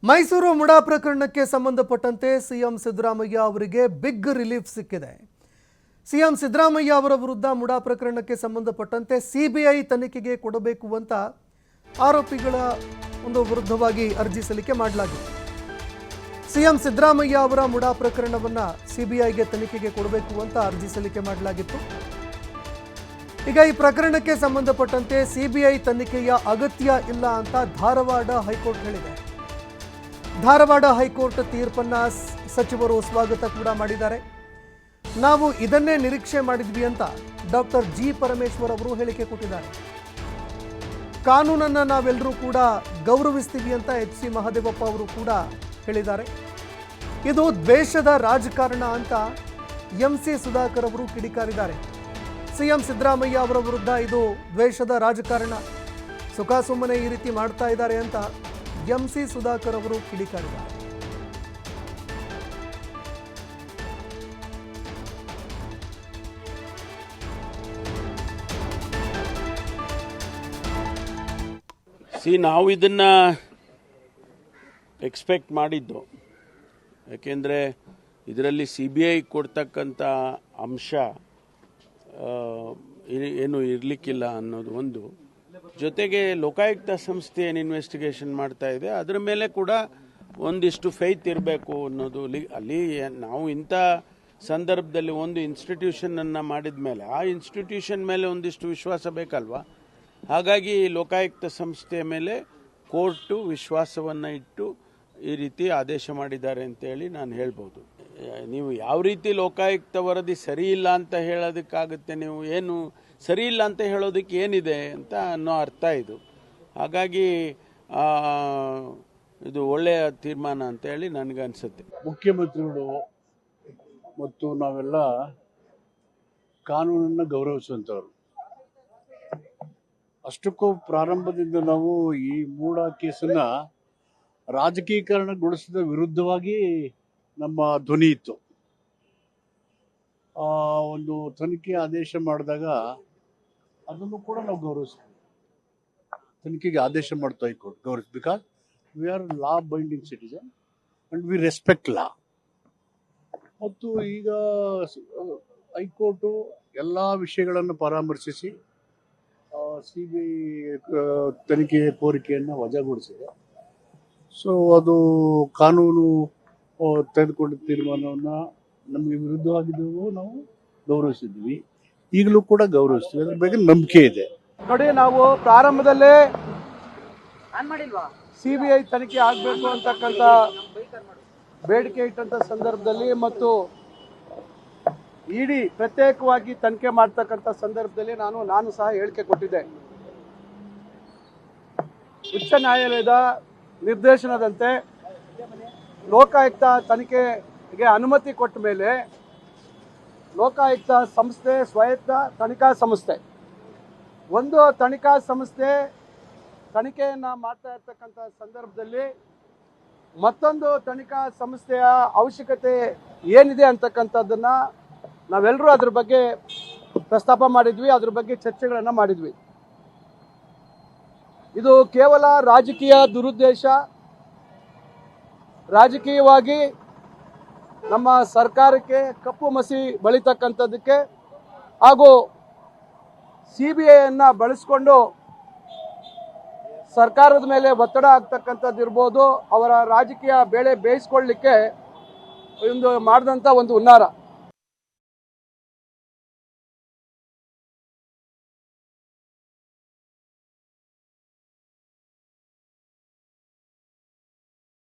ಮೈಸೂರು ಮುಡಾ ಪ್ರಕರಣಕ್ಕೆ ಸಂಬಂಧಪಟ್ಟಂತೆ ಸಿಎಂ ಸಿದ್ದರಾಮಯ್ಯ ಅವರಿಗೆ ಬಿಗ್ ರಿಲೀಫ್ ಸಿಕ್ಕಿದೆ. ಸಿಎಂ ಸಿದ್ದರಾಮಯ್ಯ ಅವರ ವಿರುದ್ಧ ಮುಡಾ ಪ್ರಕರಣಕ್ಕೆ ಸಂಬಂಧಪಟ್ಟಂತೆ ಸಿಬಿಐ ತನಿಖೆಗೆ ಕೊಡಬೇಕು ಅಂತ ಆರೋಪಿಗಳ ವಿರುದ್ಧವಾಗಿ ಅರ್ಜಿ ಸಲ್ಲಿಕೆ ಮಾಡಲಾಗಿದೆ. ಸಿಎಂ ಸಿದ್ದರಾಮಯ್ಯ ಅವರ ಮುಡಾ ಪ್ರಕರಣವನ್ನು ಸಿಬಿಐಗೆ ತನಿಖೆಗೆ ಕೊಡಬೇಕು ಅಂತ ಅರ್ಜಿ ಸಲ್ಲಿಕೆ ಮಾಡಲಾಗಿತ್ತು. ಈಗ ಈ ಪ್ರಕರಣಕ್ಕೆ ಸಂಬಂಧಪಟ್ಟಂತೆ ಸಿಬಿಐ ತನಿಖೆಯ ಅಗತ್ಯ ಇಲ್ಲ ಅಂತ ಧಾರವಾಡ ಹೈಕೋರ್ಟ್ ಹೇಳಿದೆ. ಧಾರವಾಡ ಹೈಕೋರ್ಟ್ ತೀರ್ಪನ್ನ ಸಚಿವರು ಸ್ವಾಗತ ಕೂಡ ಮಾಡಿದ್ದಾರೆ. ನಾವು ಇದನ್ನೇ ನಿರೀಕ್ಷೆ ಮಾಡಿದ್ವಿ ಅಂತ ಡಾಕ್ಟರ್ ಜಿ ಪರಮೇಶ್ವರ್ ಅವರು ಹೇಳಿಕೆ ಕೊಟ್ಟಿದ್ದಾರೆ. ಕಾನೂನನ್ನು ನಾವೆಲ್ಲರೂ ಕೂಡ ಗೌರವಿಸ್ತೀವಿ ಅಂತ ಎಚ್ ಸಿ ಮಹದೇವಪ್ಪ ಅವರು ಕೂಡ ಹೇಳಿದ್ದಾರೆ. ಇದು ದ್ವೇಷದ ರಾಜಕಾರಣ ಅಂತ ಎಂ ಸಿ ಸುಧಾಕರ್ ಅವರು ಕಿಡಿಕಾರಿದ್ದಾರೆ. ಸಿಎಂ ಸಿದ್ದರಾಮಯ್ಯ ಅವರ ವಿರುದ್ಧ ಇದು ದ್ವೇಷದ ರಾಜಕಾರಣ, ಸುಖಾಸುಮ್ಮನೆ ಈ ರೀತಿ ಮಾಡ್ತಾ ಇದ್ದಾರೆ ಅಂತ ಎಂ ಸಿ ಸುಧಾಕರ್ ಅವರು ಕಿಡಿಕಾರಿದ್ದಾರೆ. ನಾವು ಇದನ್ನ ಎಕ್ಸ್ಪೆಕ್ಟ್ ಮಾಡಿದ್ದು, ಯಾಕೆಂದರೆ ಇದರಲ್ಲಿ ಸಿಬಿಐ ಕೊಡ್ತಕ್ಕಂಥ ಅಂಶ ಏನು ಇರಲಿಕ್ಕಿಲ್ಲ ಅನ್ನೋದು ಒಂದು. ಜೊತೆಗೆ ಲೋಕಾಯುಕ್ತ ಸಂಸ್ಥೆ ಏನು ಇನ್ವೆಸ್ಟಿಗೇಷನ್ ಮಾಡ್ತಾ ಇದೆ ಅದರ ಮೇಲೆ ಕೂಡ ಒಂದಿಷ್ಟು ಫೇತ್ ಇರಬೇಕು ಅನ್ನೋದು. ಅಲ್ಲಿ ನಾವು ಇಂಥ ಸಂದರ್ಭದಲ್ಲಿ ಒಂದು ಇನ್ಸ್ಟಿಟ್ಯೂಷನನ್ನು ಮಾಡಿದ ಮೇಲೆ ಆ ಇನ್ಸ್ಟಿಟ್ಯೂಷನ್ ಮೇಲೆ ಒಂದಿಷ್ಟು ವಿಶ್ವಾಸ ಬೇಕಲ್ವಾ. ಹಾಗಾಗಿ ಲೋಕಾಯುಕ್ತ ಸಂಸ್ಥೆಯ ಮೇಲೆ ಕೋರ್ಟು ವಿಶ್ವಾಸವನ್ನು ಇಟ್ಟು ಈ ರೀತಿ ಆದೇಶ ಮಾಡಿದ್ದಾರೆ ಅಂತೇಳಿ ನಾನು ಹೇಳ್ಬೋದು. ನೀವು ಯಾವ ರೀತಿ ಲೋಕಾಯುಕ್ತ ವರದಿ ಸರಿ ಇಲ್ಲ ಅಂತ ಹೇಳೋದಕ್ಕಾಗುತ್ತೆ? ನೀವು ಏನು ಸರಿ ಇಲ್ಲ ಅಂತ ಹೇಳೋದಕ್ಕೆ ಏನಿದೆ ಅಂತ ಅನ್ನೋ ಅರ್ಥ ಇದು. ಹಾಗಾಗಿ ಇದು ಒಳ್ಳೆಯ ತೀರ್ಮಾನ ಅಂತ ಹೇಳಿ ನನಗನ್ಸುತ್ತೆ. ಮುಖ್ಯಮಂತ್ರಿಗಳು ಮತ್ತು ನಾವೆಲ್ಲ ಕಾನೂನನ್ನು ಗೌರವಿಸುವಂಥವ್ರು. ಅಷ್ಟಕ್ಕೂ ಪ್ರಾರಂಭದಿಂದ ನಾವು ಈ ಮೂಡ ಕೇಸನ್ನ ರಾಜಕೀಕರಣಗೊಳಿಸಿದ ವಿರುದ್ಧವಾಗಿ ನಮ್ಮ ಧ್ವನಿ ಇತ್ತು. ಒಂದು ತನಿಖೆ ಆದೇಶ ಮಾಡಿದಾಗ ಅದನ್ನು ಕೂಡ ನಾವು ಗೌರವಿಸ್ತೀವಿ. ತನಿಖೆಗೆ ಆದೇಶ ಮಾಡ್ತಾ ಹೈಕೋರ್ಟ್ ಗೌರವಿಸ್, because we are law binding citizen and we respect law. ಮತ್ತು ಈಗ ಹೈಕೋರ್ಟು ಎಲ್ಲ ವಿಷಯಗಳನ್ನು ಪರಾಮರ್ಶಿಸಿ ಸಿಬಿಐ ತನಿಖೆಯ ಕೋರಿಕೆಯನ್ನು ವಜಾಗೊಳಿಸಿದೆ. ಸೊ ಅದು ಕಾನೂನು ತೆಗೆದುಕೊಂಡ ತೀರ್ಮಾನವನ್ನು ನಮಗೆ ವಿರುದ್ಧವಾಗಿದ್ದವು ನಾವು ಗೌರವಿಸಿದ್ವಿ, ಈಗಲೂ ಕೂಡ ಗೌರವಿಸ್ತೀವಿ. ಅದ್ರ ಬಗ್ಗೆ ನಂಬಿಕೆ ಇದೆ. ನೋಡಿ, ನಾವು ಪ್ರಾರಂಭದಲ್ಲೇ ಸಿಬಿಐ ತನಿಖೆ ಆಗಬೇಕು ಅಂತಕ್ಕಂಥ ಬೇಡಿಕೆ ಇಟ್ಟಂತ ಸಂದರ್ಭದಲ್ಲಿ ಮತ್ತು ಇಡಿ ಪ್ರತ್ಯೇಕವಾಗಿ ತನಿಖೆ ಮಾಡ್ತಕ್ಕಂಥ ಸಂದರ್ಭದಲ್ಲಿ ನಾನು ಸಹ ಹೇಳಿಕೆ ಕೊಟ್ಟಿದ್ದೆ. ಉಚ್ಚ ನ್ಯಾಯಾಲಯದ ನಿರ್ದೇಶನದಂತೆ ಲೋಕಾಯುಕ್ತ ತನಿಖೆಗೆ ಅನುಮತಿ ಕೊಟ್ಟ ಮೇಲೆ ಲೋಕಾಯುಕ್ತ ಸಂಸ್ಥೆ ಸ್ವಾಯತ್ತ ತನಿಖಾ ಸಂಸ್ಥೆ, ಒಂದು ತನಿಖಾ ಸಂಸ್ಥೆ ತನಿಖೆಯನ್ನು ಮಾಡ್ತಾ ಇರ್ತಕ್ಕಂಥ ಸಂದರ್ಭದಲ್ಲಿ ಮತ್ತೊಂದು ತನಿಖಾ ಸಂಸ್ಥೆಯ ಅವಶ್ಯಕತೆ ಏನಿದೆ ಅಂತಕ್ಕಂಥದ್ದನ್ನು ನಾವೆಲ್ಲರೂ ಅದ್ರ ಬಗ್ಗೆ ಪ್ರಸ್ತಾಪ ಮಾಡಿದ್ವಿ, ಅದ್ರ ಬಗ್ಗೆ ಚರ್ಚೆಗಳನ್ನು ಮಾಡಿದ್ವಿ. ಇದು ಕೇವಲ ರಾಜಕೀಯ ದುರುದ್ದೇಶ, ರಾಜಕೀಯವಾಗಿ ನಮ್ಮ ಸರ್ಕಾರಕ್ಕೆ ಕಪ್ಪು ಮಸಿ ಬಳಿತಕ್ಕಂಥದ್ದಕ್ಕೆ ಹಾಗೂ ಸಿಬಿಐಯನ್ನು ಬಳಸಿಕೊಂಡು ಸರ್ಕಾರದ ಮೇಲೆ ಒತ್ತಡ ಆಗ್ತಕ್ಕಂಥದ್ದು ಇರ್ಬೋದು, ಅವರ ರಾಜಕೀಯ ಬೇಳೆ ಬೇಯಿಸ್ಕೊಳ್ಳಿಕ್ಕೆ ಮಾಡಿದಂಥ ಒಂದು ಹುನ್ನಾರ.